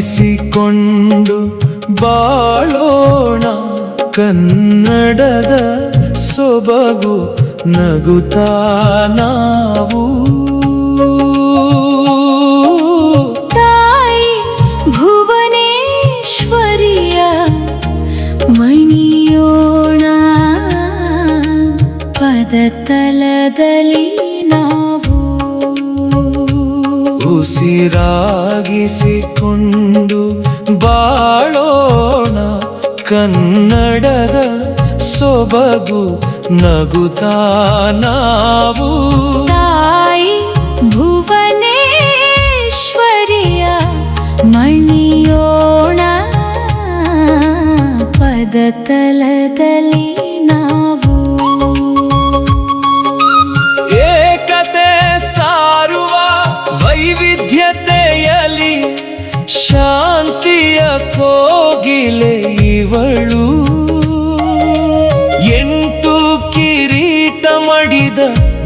ಉಸಿರಾಗಿಸಿಕೊಂಡು ಬಾಳೋಣ ಕನ್ನಡದ ಸೊಬಗು ನಗುತ್ತಾ ನಾವು ತಾಯಿ ಭುವನೇಶ್ವರಿಯ ಮಣಿಯೋಣ ಪದತಲದಲ್ಲಿ ನಾವು ಉಸಿರಾಗಿಸಿಕೊಂಡು ಬಾಳೋಣ ಕನ್ನಡದ ಸೊಬಗು ನಗುತ್ತಾ ನಾವು ತಾಯಿ ಭುವನೇಶ್ವರಿಯ ಮಣಿಯೋಣ ಪದತಲದಲ್ಲಿ ನಾವು ಏಕತೆ ಸಾರುವ ವೈವಿಧ್ಯತೆಯಲ್ಲಿ ಶಾಂತಿಯ ಕೋಗಿಲೆ ಇವಳು 8 ಕಿರೀಟ ಮಡಿದ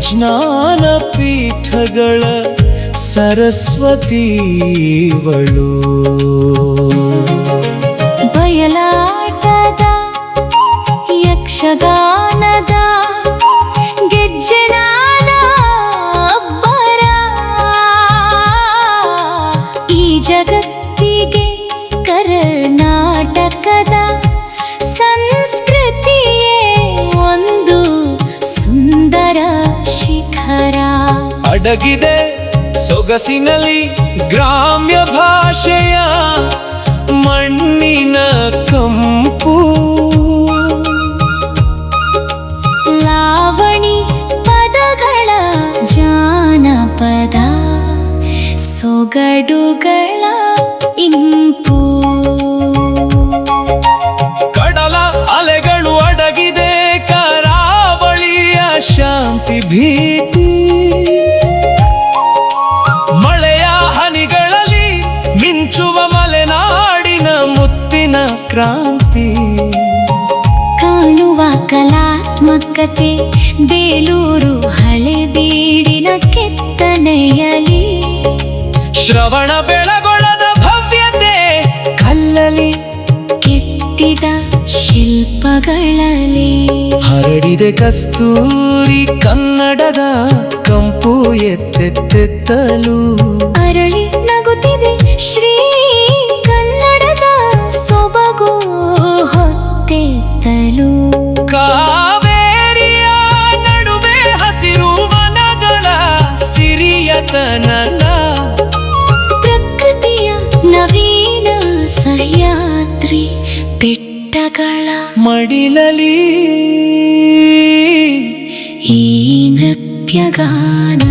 ಜ್ಞಾನಪೀಠಗಳ ಸರಸ್ವತಿ ಇವಳು ಬಯಲಾಟದ ಯಕ್ಷಗಾನದ ಗೆಜ್ಜೆನಾದ ಅಬ್ಬರ ಈ ಜಗತ್ತಿಗೆ ಕರ್ನಾಟಕದ ಸಂಸ್ಕೃತಿಯೇ ಒಂದು ಸುಂದರ ಶಿಖರ ಅಡಗಿದೆ ಸೊಗಸಿನಲ್ಲಿ ಗ್ರಾಮ್ಯ ಭಾಷೆಯ ಮಣ್ಣಿನ ಕಂಪು ಲಾವಣಿ ಪದಗಳ ಜಾನಪದ ಸೊಗಡುಗಳ ಇಂಪು ಕಡಲ ಅಲೆಗಳು ಅಡಗಿದೆ ಕರಾವಳಿಯ ಶಾಂತಿ ಭೀತಿ ಮಳೆಯ ಹನಿಗಳಲ್ಲಿ ಮಿಂಚುವ ಮಲೆನಾಡಿನ ಮುತ್ತಿನ ಕ್ರಾಂತಿ ಕಾಣುವ ಕಲಾತ್ಮಕತೆ ಬೇಲೂರು ಹಳೆಬೀಡಿನ ಕೆತ್ತನೆಯಲಿ ಶ್ರವಣ ಬೆಳಗೊಳದ ಭವ್ಯತೆ ಕಲ್ಲಲಿ ಕೆತ್ತಿದ ಶಿಲ್ಪಗಳಲ್ಲಿ ಹರಡಿದೆ ಕಸ್ತೂರಿ ಕನ್ನಡದ ಕಂಪು ಎತ್ತೆತ್ತಲು ಅರಳಿ ನಗುತ್ತಿದೆ ಶ್ರೀ ಕನ್ನಡದ ಸೊಬಗು ಹೊತ್ತೆತ್ತಲು ಕಾವೇರಿಯ ನಡುವೆ ಹಸಿರು ವನಗಳ ಸಿರಿಯತನ ಪ್ರಕೃತಿಯ ನವೀನ ಸಹ್ಯಾದ್ರಿ ಬೆಟ್ಟಗಳ ಮಡಿಲಲಿ ಈ ನೃತ್ಯಗಾನ